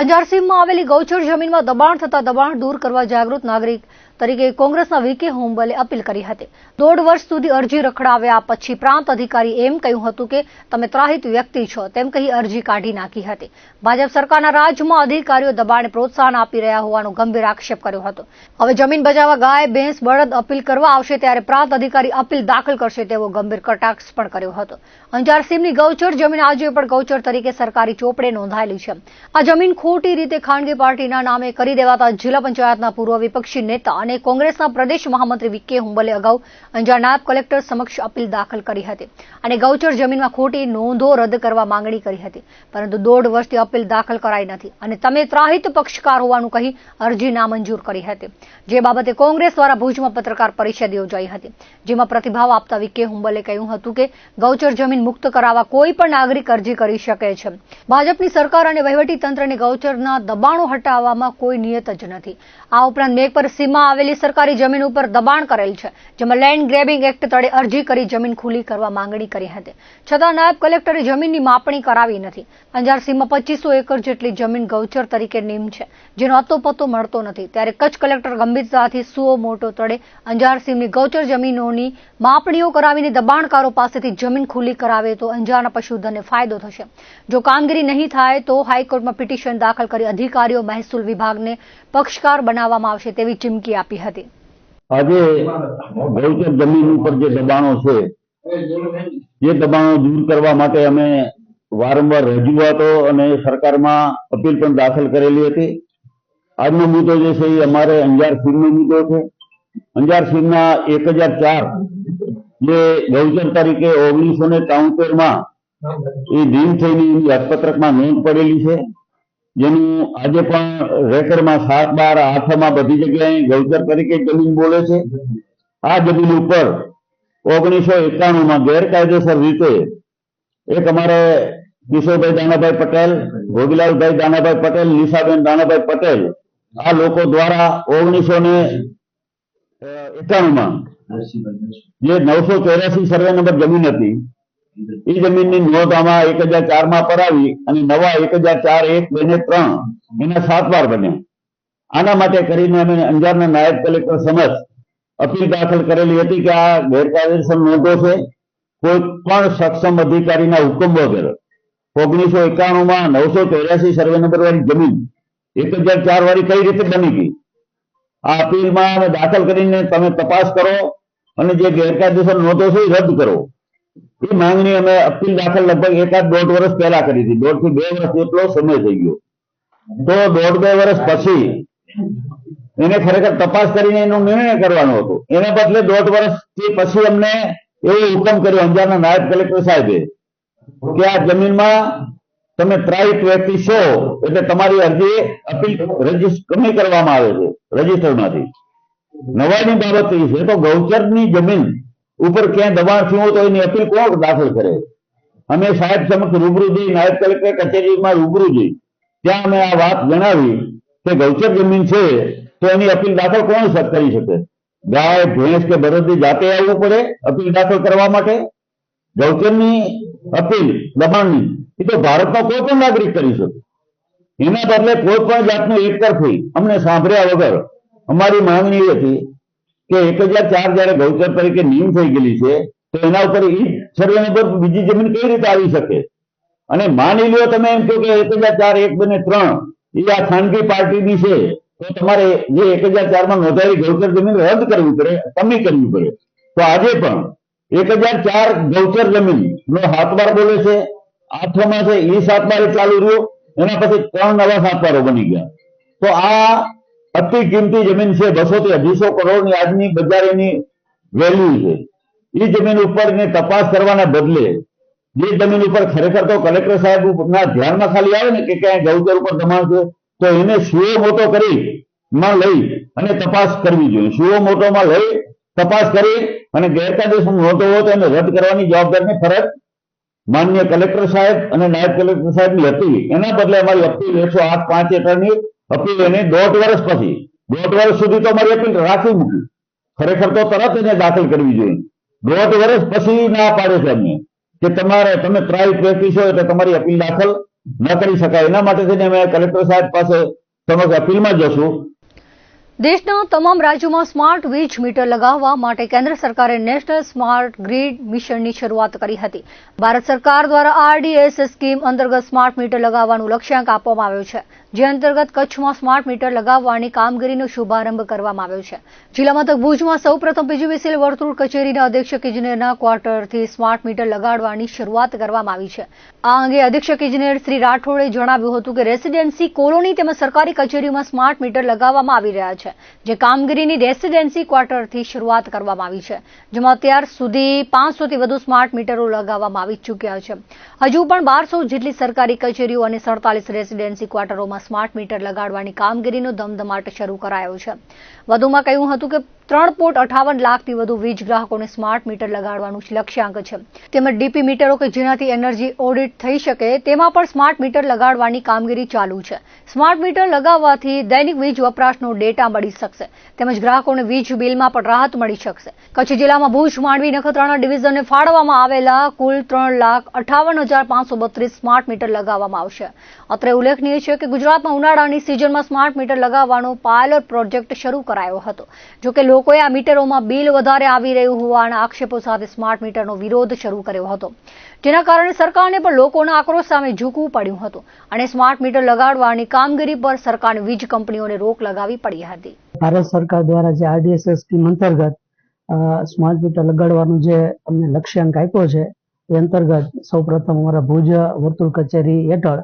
અંજારસીમમાં આવેલી ગૌચર જમીનમાં દબાણ થતા દબાણ દૂર કરવા જાગૃત નાગરિક તરીકે કોંગ્રેસના વીકે હુંબલે અપીલ કરી હતી। 1.5 વર્ષ સુધી અરજી રખડાવ્યા પછી પ્રાંત અધિકારી એમ કહ્યું હતું કે તમે ત્રાહિત વ્યક્તિ છો તેમ કહી અરજી કાઢી નાખી હતી। ભાજપ સરકારના રાજમાં અધિકારીઓ દબાણને પ્રોત્સાહન આપી રહ્યા હોવાનો ગંભીર આક્ષેપ કર્યો હતો। હવે જમીન બચાવવા ગાય ભેંસ બળદ અપીલ કરવા આવશે ત્યારે પ્રાંત અધિકારી અપીલ દાખલ કરશે તેવો ગંભીર કટાક્ષ પણ કર્યો હતો। અંજારસીમની ગૌચર જમીન આજે પણ ગૌચર તરીકે સરકારી ચોપડે નોંધાયેલી છે। આ જમીન ખોટી રીતે ખાનગી પાર્ટીના નામે કરી દેવાતા જિલ્લા પંચાયતના પૂર્વ વિપક્ષી નેતા અને કોંગ્રેસના પ્રદેશ મહામંત્રી વીકે હુંબલે અગાઉ અંજાર નાયબ કલેક્ટર સમક્ષ અપીલ દાખલ કરી હતી અને ગૌચર જમીનમાં ખોટી નોંધો રદ કરવા માંગણી કરી હતી, પરંતુ 1.5 વર્ષથી અપીલ દાખલ કરાઈ નથી અને તમે ત્રાહિત પક્ષકાર હોવાનું કહી અરજી નામંજૂર કરી હતી। જે બાબતે કોંગ્રેસ દ્વારા ભુજમાં પત્રકાર પરિષદ યોજાઈ હતી, જેમાં પ્રતિભાવ આપતા વીકે હુંબલે કહ્યું હતું કે ગૌચર જમીન મુક્ત કરાવવા કોઈ પણ નાગરિક અરજી કરી શકે છે। ભાજપની સરકાર અને વહીવટી તંત્રને ગૌચરના દબાણો હટાવવામાં કોઈ નિયત જ નથી। આ ઉપરાંત મેઘ પર સીમા આવેલી સરકારી જમીન ઉપર દબાણ કરેલ છે, જેમાં લેન્ડ ગ્રેબિંગ એક્ટ તળે અરજી કરી જમીન ખુલ્લી કરવા માંગણી કરી હતી, છતાં નાયબ કલેક્ટરે જમીનની માપણી કરાવી નથી। અંજારસીમમાં 2500 એકર જેટલી જમીન ગૌચર તરીકે નીમ છે, જેનો અતોપતો મળતો નથી, ત્યારે કચ્છ કલેક્ટર ગંભીરતાથી સુઓ મોટો તળે અંજારસીમની ગૌચર જમીનોની માપણીઓ કરાવીને દબાણકારો પાસેથી જમીન ખુલ્લી કરાવે તો અંજારના પશુધનને ફાયદો થશે। જો કામગીરી નહીં થાય તો હાઈકોર્ટમાં પિટિશન દાખલ કરી અધિકારીઓ મહેસૂલ વિભાગને પક્ષકાર બનાવવામાં આવશે તેવી ચીમકી આપી હતી। આજે ગૌચર જમીન ઉપર જે દબાણો છે એ દબાણો દૂર કરવા માટે અમે વારંવાર રજૂઆતો અને સરકારમાં અપીલ પણ દાખલ કરેલી હતી। આજનો મુદ્દો જે છે એ અમારે અંજારસીમનો મુદ્દો છે। અંજારસીમના 1004 જે ગૌચર તરીકે 1973માં એ નીમ થઈને એની હસ્તપત્રકમાં નોંધ પડેલી છે, જેનું આજે પણ રેકર્ડમાં 7, 12, 8માં બધી જગ્યાએ ગૌચર તરીકે જમીન બોલે છે। આ જમીન ઉપર 1991માં ગેરકાયદેસર રીતે એક અમારે કિશોરભાઈ દાનાભાઈ પટેલ, ભોગીલાલભાઈ દાનાભાઈ પટેલ, નિશાબેન દાનાભાઈ પટેલ આ લોકો દ્વારા 1991માં જે 984 સર્વે નંબર જમીન હતી એ જમીનની નોંધ આમાં 1004માં પડાવી અને નવા 1004, 1, 2 ને 3 એના 7 વાર બન્યા। આના માટે કરીને અમે અંજારના નાયબ કલેક્ટર સમક્ષ અપીલ દાખલ કરેલી હતી કે આ ગેરકાયદેસર નોંધો છે, કોઈ પણ સક્ષમ અધિકારીના હુકમ વગર 1991માં 984 સર્વે નંબર વાળી જમીન 1004 વાળી કઈ રીતે બની ગઈ? આ અપીલમાં અમે દાખલ કરીને તમે તપાસ કરો અને જે ગેરકાયદેસર નોંધો છે એ રદ કરો એ માંગણી અમે અપીલ દાખલ લગભગ 1.5 વર્ષ પહેલા કરી હતી। 1.5 થી 2 વર્ષ જેટલો સમય થઈ ગયો, તો 1.5-2 વર્ષ પછી એને ખરેખર તપાસ કરીને એનો નિર્ણય કરવાનો હતો, એના બદલે 1.5 વર્ષથી પછી અમને એવો હુકમ કર્યો અંજારના નાયબ કલેક્ટર સાહેબે કે આ જમીનમાં તમે ત્રાહિત વ્યક્તિ છો એટલે તમારી અરજી અપીલ કમી કરવામાં આવે છે રજીસ્ટરમાંથી। નવાઈની બાબત એ છે તો ગૌચરની જમીન ઉપર ક્યાંય દબાણ થયું હોય તો એની અપીલ કોણ દાખલ કરે? અમે સાહેબ સમક્ષ રૂબરૂ જઈ, નાયબ કલેક્ટર કચેરીમાં રૂબરૂ જઈ, ત્યાં અમે આ વાત જણાવી કે ગૌચર જમીન છે તો એની અપીલ દાખલ કોણ કરી શકે? ગાય ભેંસ કે બળદની જાતે આવવું પડે અપીલ દાખલ કરવા માટે? ગૌચરની અપીલ દબાણની એ તો ભારતનો કોઈ પણ નાગરિક કરી શકે। એના બદલે કોઈ પણ જાતનું એકતરફી અમને સાંભળ્યા વગર અમારી માંગણી હતી કે 1004 જયારે ગૌચર તરીકે નીમ થઈ ગયેલી છે તો એના ઉપર ઈ સર્વે નંબર બીજી જમીન કઈ રીતે આવી શકે? અને માની લ્યો તમે એમ કહો કે 1004, 1, 2 ને 3 એ આ ખાનગી પાર્ટીની છે તો તમારે જે 1004માં નોંધાયેલી ગૌચર જમીન રદ કરવી પડે, કમી કરવી પડે। તો આજે પણ 1004 ગૌચર જમીન નો 7 વાર બોલે છે, 8માં છે એ 7 વારે ચાલુ રહ્યો, એના પછી 3 નવા 7 વારો બની ગયા। તો આ અતિ કિંમતી જમીન છે, 200 થી 250 કરોડની આજની બજારની વેલ્યુ છે। એ જમીન ઉપર તપાસ કરવાના બદલે જે જમીન ઉપર ખરેખર તો કલેક્ટર સાહેબના ધ્યાનમાં ખાલી આવે ને કે ક્યાંય ગૌચર ઉપર દબાણ છે તો એને સુઓ મોટો કરી માં લઈ અને તપાસ કરવી જોઈએ। સુઓ મોટોમાં લઈ તપાસ કરી અને ગેરકાયદેસર નોંધો હોય તો એને રદ કરવાની જવાબદારીની ફરજ માન્ય કલેક્ટર સાહેબ અને નાયબ કલેક્ટર સાહેબની હતી। એના બદલે અમારી અપીલ 108(5) હેઠળની અપીલ એને 1.5 વર્ષ પછી 1.5 વર્ષ સુધી તો અમારી અપીલ રાખી મૂકી, ખરેખર તો તરત એને દાખલ કરવી જોઈએ। 1.5 વર્ષ પછી ના પાડે છે અમને કે તમે ત્રાહિત વ્યક્તિ છો એટલે તમારી અપીલ દાખલ ન કરી શકાય. એના માટે થઈને અમે કલેક્ટર સાહેબ પાસે સમગ્ર અપીલમાં જશું. દેશના તમામ રાજ્યોમાં સ્માર્ટ વીજ મીટર લગાવવા માટે કેન્દ્ર સરકારે નેશનલ સ્માર્ટ ગ્રીડ મિશનની શરૂઆત કરી હતી. ભારત સરકાર દ્વારા RDSS સ્કીમ અંતર્ગત સ્માર્ટ મીટર લગાવવાનું લક્ષ્યાંક આપવામાં આવ્યું છે, જે અંતર્ગત કચ્છમાં સ્માર્ટ મીટર લગાવવાની કામગીરીનો શુભારંભ કરવામાં આવ્યો છે. જિલ્લા મથક ભુજમાં સૌપ્રથમ PGVCL વર્તુળ કચેરીના અધિક્ષક ઇજનેરના ક્વાર્ટરથી સ્માર્ટ મીટર લગાડવાની શરૂઆત કરવામાં આવી છે. આ અંગે અધિક્ષક ઇજનેર શ્રી રાઠોડે જણાવ્યું હતું કે રેસીડેન્સી કોલોની તેમજ સરકારી કચેરીઓમાં સ્માર્ટ મીટર લગાવવામાં આવી રહ્યા છે, જે કામગીરીની રેસીડેન્સી ક્વાર્ટરથી શરૂઆત કરવામાં આવી છે, જેમાં અત્યાર સુધી 500 થી વધુ સ્માર્ટ મીટરો લગાવવામાં આવી ચૂક્યા છે. હજુ પણ 1200 જેટલી સરકારી કચેરીઓ અને 47 રેસીડેન્સી ક્વાર્ટરોમાં સ્માર્ટ મીટર લગાડવાની કામગીરીનો ધમધમાટ શરૂ કરાયો છે. વધુમાં કહ્યું હતું કે 3.58 લાખથી વધુ વીજ ગ્રાહકોને સ્માર્ટ મીટર લગાડવાનું લક્ષ્યાંક છે. તેમજ ડીપી મીટરો કે જેનાથી એનર્જી ઓડિટ થઈ શકે તેમાં પણ સ્માર્ટ મીટર લગાડવાની કામગીરી ચાલુ છે. સ્માર્ટ મીટર લગાવવાથી દૈનિક વીજ વપરાશનો ડેટા મળી શકશે, તેમજ ગ્રાહકોને વીજ બિલમાં પણ રાહત મળી શકશે. કચ્છ જિલ્લામાં ભુજ, માંડવી, નખત્રાણા ડિવિઝનને ફાળવવામાં આવેલા કુલ 3,58,532 સ્માર્ટ મીટર લગાવવામાં આવશે. અત્રે ઉલ્લેખનીય છે કે ગુજરાતમાં ઉનાળાની સિઝનમાં સ્માર્ટ મીટર લગાવવાનો પાયલોટ પ્રોજેક્ટ શરૂ કરાયો હતો. જોકે લોકોએ આ મીટરોમાં બિલ વધારે આવી રહ્યું હોવાના આક્ષેપો સાથે સ્માર્ટ મીટરનો વિરોધ શરૂ કર્યો હતો, જેના કારણે સરકારને પણ લોકોના આક્રોશ સામે ઝૂકવું પડ્યું હતું અને સ્માર્ટ મીટર લગાડવાની કામગીરી પર સરકારની વીજ કંપનીઓને રોક લગાવવી પડી હતી. ભારત સરકાર દ્વારા જે RDSS સ્કીમ અંતર્ગત સ્માર્ટ મીટર લગાડવાનું જે અમને લક્ષ્યાંક આપ્યો છે, એ અંતર્ગત સૌપ્રથમ અમારા ભુજ વર્તુળ કચેરી હેઠળ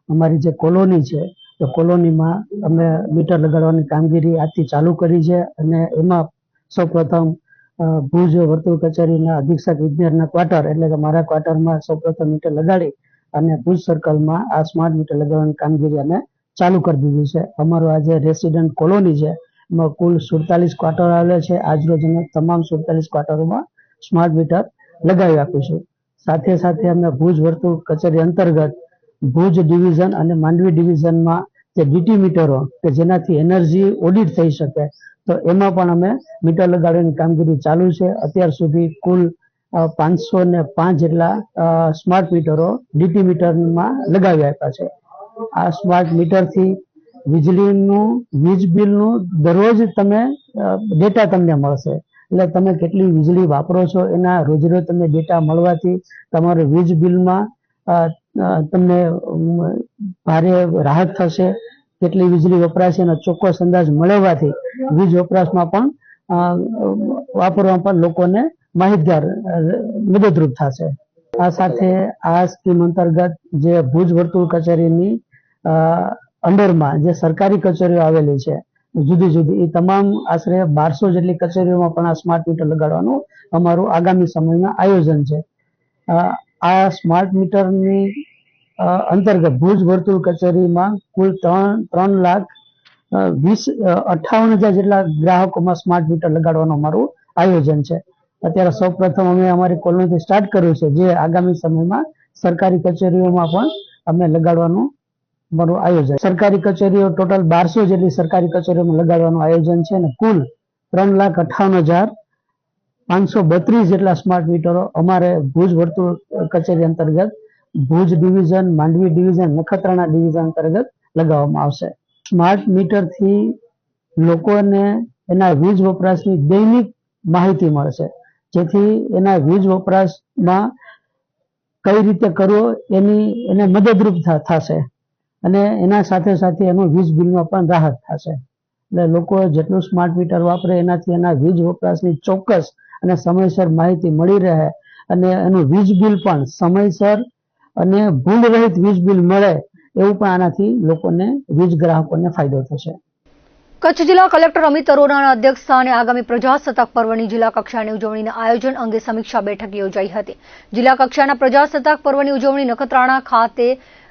અમારી જે કોલોની છે, તો કોલોનીમાં અમે મીટર લગાડવાની કામગીરી આજથી ચાલુ કરી છે. અને એમાં સૌપ્રથમ ભુજ વર્તુળ કચેરીના અધિક્ષક ઇજનેરના ક્વાર્ટર એટલે કે મારા ક્વાર્ટરમાં સૌપ્રથમ મીટર લગાડી અને ભુજ સર્કલમાં આ સ્માર્ટ મીટર લગાડવાની કામગીરી અમે ચાલુ કરી દીધી છે. અમારો આ જે રેસિડન્ટ કોલોની છે એમાં કુલ 47 ક્વાર્ટર આવેલા છે. આજરોજ અમે તમામ 47 ક્વાર્ટરોમાં સ્માર્ટ મીટર લગાવી આપીશું. સાથે સાથે અમે ભુજ વર્તુળ કચેરી અંતર્ગત ભુજ ડિવિઝન અને માંડવી ડિવિઝનમાં જે ડીટી મીટરો કે જેનાથી એનર્જી ઓડિટ થઈ શકે, તો એમાં પણ અમે મીટર લગાડવાની કામગીરી ચાલુ છે. અત્યાર સુધી કુલ 505 જેટલા સ્માર્ટ મીટરો ડીટી મીટરમાં લગાવી આપ્યા છે. આ સ્માર્ટ મીટરથી વીજળીનું વીજ બિલનું દરરોજ તમે ડેટા તમને મળશે. એટલે તમે કેટલી વીજળી વાપરો છો એના રોજરોજ તમને ડેટા મળવાથી તમારે વીજ બિલમાં તમને ભારે રાહત થશે. કેટલી વીજળી વપરાશે એનો ચોક્કસ અંદાજ મળવાથી વીજ વપરાશમાં પણ વાપરવા પણ લોકોને માહિતગાર મદદરૂપ થશે. આ સાથે આ સ્કીમ અંતર્ગત જે ભુજ વર્તુળ કચેરીની અંડરમાં જે સરકારી કચેરીઓ આવેલી છે જુદી જુદી, એ તમામ આશરે 1200 જેટલી કચેરીઓમાં પણ આ સ્માર્ટ મીટર લગાડવાનું અમારું આગામી સમયમાં આયોજન છે. આ સ્માર્ટ મીટરની અંતર્ગત ભુજ વર્તુળ કચેરીમાં કુલ 3,58,000 જેટલા ગ્રાહકોમાં સ્માર્ટ મીટર લગાડવાનું અમારું આયોજન છે. અત્યારે સૌપ્રથમ અમે અમારી કોલોનીથી સ્ટાર્ટ કર્યું છે, જે આગામી સમયમાં સરકારી કચેરીઓમાં પણ અમે લગાડવાનું અમારું આયોજન. સરકારી કચેરીઓ ટોટલ 1200 જેટલી સરકારી કચેરીઓમાં લગાડવાનું આયોજન છે અને કુલ 3,58,532 જેટલા સ્માર્ટ મીટરો અમારે ભુજ વર્તુળ કચેરી અંતર્ગત Bhuj division, Mandvi division, Nakhatrana division અંતર્ગત લગાવવામાં આવશે. સ્માર્ટ મીટરથી લોકોને એના વીજ વપરાશની દૈનિક માહિતી મળશે, જેથી એના વીજ વપરાશમાં કઈ રીતે કરવો એને મદદરૂપ થશે અને એના સાથે સાથે એનું વીજ બિલમાં પણ રાહત થશે. એટલે લોકો જેટલું સ્માર્ટ મીટર વાપરે એનાથી એના વીજ વપરાશની ચોક્કસ અને સમયસર માહિતી મળી રહે અને એનું વીજ બિલ પણ સમયસર અને ભૂલ રહિત વીજ બિલ મળે, એવું પણ આનાથી લોકોને વીજ ગ્રાહકોને ફાયદો થશે. કચ્છ જિલ્લા કલેક્ટર અમિત અરોરાના અધ્યક્ષસ્થાને આગામી પ્રજાસત્તાક પર્વની જિલ્લા કક્ષાની ઉજવણીના આયોજન અંગે સમીક્ષા બેઠક યોજાઈ હતી. જિલ્લા કક્ષાના પ્રજાસત્તાક પર્વની ઉજવણી નખત્રાણા ખાતે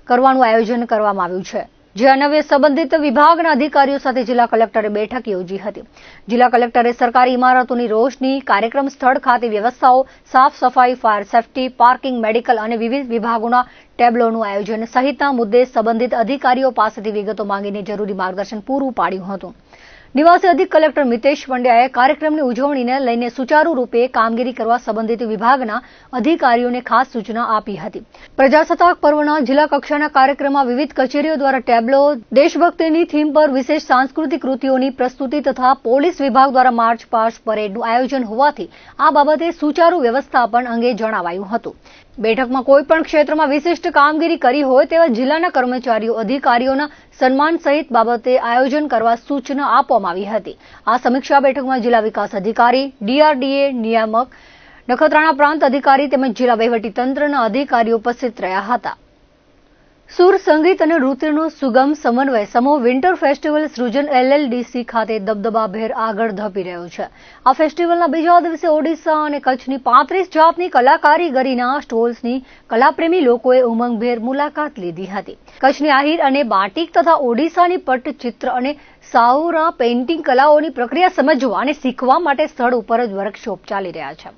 કરવાનું આયોજન કરવામાં આવ્યું છે, જે અન્વયે સંબંધિત વિભાગના અધિકારીઓ સાથે જિલ્લા કલેક્ટરે બેઠક યોજી હતી. જિલ્લા કલેક્ટરે સરકારી ઇમારતોની રોશની, કાર્યક્રમ સ્થળ ખાતે વ્યવસ્થાઓ, સાફ સફાઈ, ફાયર સેફટી, પાર્કિંગ, મેડિકલ અને વિવિધ વિભાગોના ટેબ્લોનું આયોજન સહિતના મુદ્દે સંબંધિત અધિકારીઓ પાસેથી વિગતો માંગીને જરૂરી માર્ગદર્શન પૂરું પાડ્યું હતું. નિવાસી અધિક કલેક્ટર મિતેશ પંડ્યાએ કાર્યક્રમની ઉજવણીને લઈને સુચારુ રૂપે કામગીરી કરવા સંબંધિત વિભાગના અધિકારીઓને ખાસ સૂચના આપી હતી. પ્રજાસત્તાક પર્વના જિલ્લા કક્ષાના કાર્યક્રમમાં વિવિધ કચેરીઓ દ્વારા ટેબ્લો, દેશભક્તિની થીમ પર વિશેષ સાંસ્કૃતિક કૃતિઓની પ્રસ્તુતિ તથા પોલીસ વિભાગ દ્વારા માર્ચ પાસ્ટ પરેડનું આયોજન હોવાથી આ બાબતે સુચારુ વ્યવસ્થાપન અંગે જણાવાયું હતું. બેઠકમાં કોઈપણ ક્ષેત્રમાં વિશિષ્ટ કામગીરી કરી હોય તેવા જિલ્લાના કર્મચારીઓ, અધિકારીઓના સન્માન સહિત બાબતે આયોજન કરવા સૂચના આપવામાં આવી હતી. આ સમીક્ષા બેઠકમાં જિલ્લા વિકાસ અધિકારી, ડીઆરડીએ નિયામક, નખત્રાણા પ્રાંત અધિકારી તેમજ જિલ્લા વહીવટીતંત્રના અધિકારીઓ ઉપસ્થિત રહ્યા હતા. સુર, સંગીત અને નૃત્યનો સુગમ સમન્વય સમૂહ વિન્ટર ફેસ્ટિવલ સૃજન LLDC ખાતે દબદબાભેર આગળ ધપી રહ્યો છે. આ ફેસ્ટિવલના બીજા દિવસે ઓડિશા અને કચ્છની 35 જાતની કલાકારીગરીના સ્ટોલ્સની કલાપ્રેમી લોકોએ ઉમંગભેર મુલાકાત લીધી હતી. કચ્છની આહિર અને બાટિક તથા ઓડિશાની પટ્ટચિત્ર અને સાઉરા પેઇન્ટિંગ કલાઓની પ્રક્રિયા સમજવા અને શીખવા માટે સ્થળ ઉપર જ વર્કશોપ ચાલી રહ્યા છે.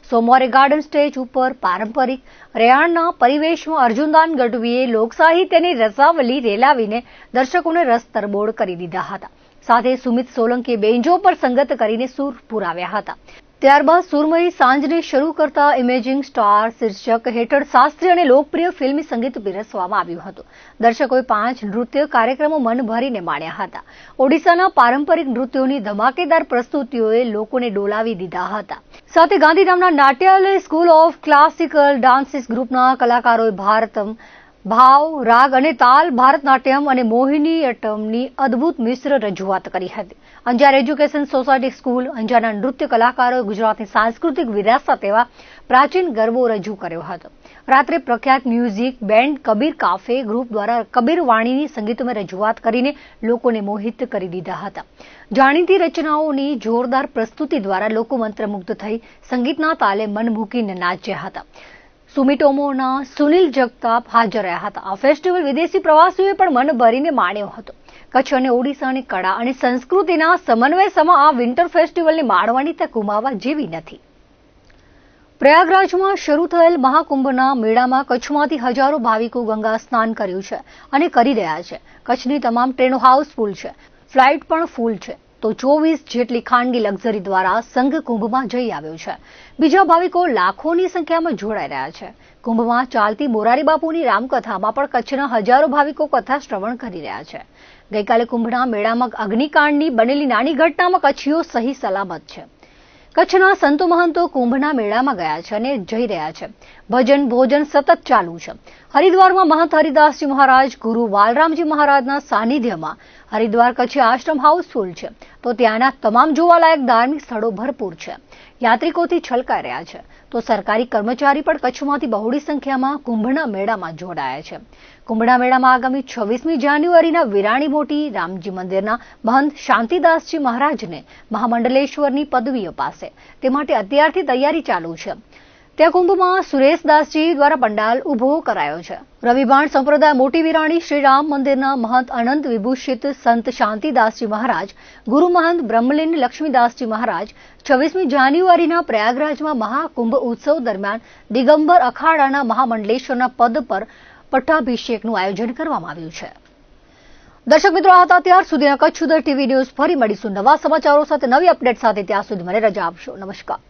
સોમવારે ગાર્ડન સ્ટેજ ઉપર પારંપરિક રેહાણના પરિવેશમાં અર્જુનદાન ગઢવીએ લોકસાહિત્યની રસાવલી રેલાવીને દર્શકોને રસ તરબોળ કરી દીધા હતા. સાથે સુમિત સોલંકીએ બેન્જો પર સંગત કરીને સૂર પુરાવ્યા હતા. ત્યારબાદ સુરમયી સાંજને શરૂ કરતા ઇમેજિંગ સ્ટાર શીર્ષક હેઠળ શાસ્ત્રીય અને લોકપ્રિય ફિલ્મી સંગીત પીરસવામાં આવ્યું હતું. દર્શકોએ 5 નૃત્ય કાર્યક્રમો મન ભરીને માણ્યા હતા. ઓડિશાના પારંપરિક નૃત્યોની ધમાકેદાર પ્રસ્તુતિઓએ લોકોને ડોલાવી દીધા હતા. સાથે ગાંધીધામના નાટ્યાલય સ્કૂલ ઓફ ક્લાસિકલ ડાન્સીસ ગ્રુપના કલાકારોએ ભારતમ, ભાવ, રાગ અને તાલ, ભારતનાટ્યમ અને મોહિનીઅટ્ટમની અદ્ભુત મિશ્ર રજૂઆત કરી હતી. અંજાર એજ્યુકેશન સોસાયટી સ્કૂલ અંજારના નૃત્ય કલાકારોએ ગુજરાતની સાંસ્કૃતિક વિરાસત એવા પ્રાચીન ગરબો રજૂ કર્યો હતો. રાત્રે પ્રખ્યાત music band Kabir cafe group દ્વારા કબીર વાણીની સંગીતમય રજૂઆત કરીને લોકોને મોહિત કરી દીધા હતા. જાણીતી રચનાઓની જોરદાર પ્રસ્તુતિ દ્વારા લોકો મંત્રમુગ્ધ થઈ સંગીતના તાલે મન મૂકીને નાચ્યા હતા. સુમિટોમોના સુનિલ જગતાપ હાજર રહ્યા હતા. આ ફેસ્ટિવલ વિદેશી પ્રવાસીઓએ પણ મન ભરીને માણ્યો હતો. કચ્છ અને ઓડિશાની કળા અને સંસ્કૃતિના સમન્વય સમા આ વિન્ટર ફેસ્ટિવલને માણવાની તક ગુમાવવા જેવી નથી. પ્રયાગરાજમાં શરૂ થયેલ મહાકુંભના મેળામાં કચ્છમાંથી હજારો ભાવિકો ગંગા સ્નાન કર્યું છે અને કરી રહ્યા છે. કચ્છની તમામ ટ્રેનો હાઉસફુલ છે, ફ્લાઇટ પણ ફૂલ છે. તો 24 જેટલી ખાનગી લક્ઝરી દ્વારા સંઘ કુંભમાં જઈ આવ્યો છે. બીજા ભાવિકો લાખોની સંખ્યામાં જોડાઈ રહ્યા છે. કુંભમાં ચાલતી મોરારી બાપુની રામકથામાં પણ કચ્છના હજારો ભાવિકો કથા શ્રવણ કરી રહ્યા છે. ગઈકાલે કુંભના મેળામાં અગ્નિકાંડની બનેલી નાની ઘટનામાં કચ્છીઓ સહી સલામત છે. કચ્છના સંતો મહંતો કુંભના મેળામાં ગયા છે અને જઈ રહ્યા છે. ભજન ભોજન સતત ચાલુ છે. હરિદ્વારમાં મહંત હરિદાસજી મહારાજ, ગુરુ વાલરામજી મહારાજના સાનિધ્યમાં હરિદ્વાર કચ્છી આશ્રમ હાઉસફુલ છે. તો ત્યાંના તમામ જોવાલાયક ધાર્મિક સ્થળો ભરપૂર છે. યાત્રિકોથી છલકાઈ રહ્યા છે. તો સરકારી કર્મચારી પણ કચ્છમાંથી બહોળી સંખ્યામાં કુંભના મેળામાં જોડાયા છે. કુંભના મેળામાં આગામી 26મી જાન્યુઆરીના વિરાણી મોટી રામજી મંદિરના મહંત શાંતિદાસજી મહારાજને મહામંડલેશ્વરની પદવી અપાશે. તે માટે અત્યારથી તૈયારી ચાલુ છે. ત્યાં કુંભમાં સુરેશદાસજી દ્વારા પંડાલ ઉભો કરાયો છે. રવિભાણ સંપ્રદાય મોટી વિરાણી શ્રી રામ મંદિરના મહંત અનંત વિભૂષિત સંત શાંતિદાસજી મહારાજ, ગુરુ મહંત બ્રહ્મલીન લક્ષ્મીદાસજી મહારાજ 26મી જાન્યુઆરીના પ્રયાગરાજમાં મહાકુંભ ઉત્સવ દરમિયાન દિગંબર અખાડાના મહામંડલેશ્વરના પદ પર પટ્ટાભિષેકનું આયોજન કરવામાં આવ્યું છે. દર્શક મિત્રો, આ હતા ત્યાર સુધીના કચ્છ ઉદર ટીવી ન્યૂઝ. ફરી મળીશું નવા સમાચારો સાથે, નવી અપડેટ સાથે. ત્યાં સુધી મને રજા આપશો. નમસ્કાર.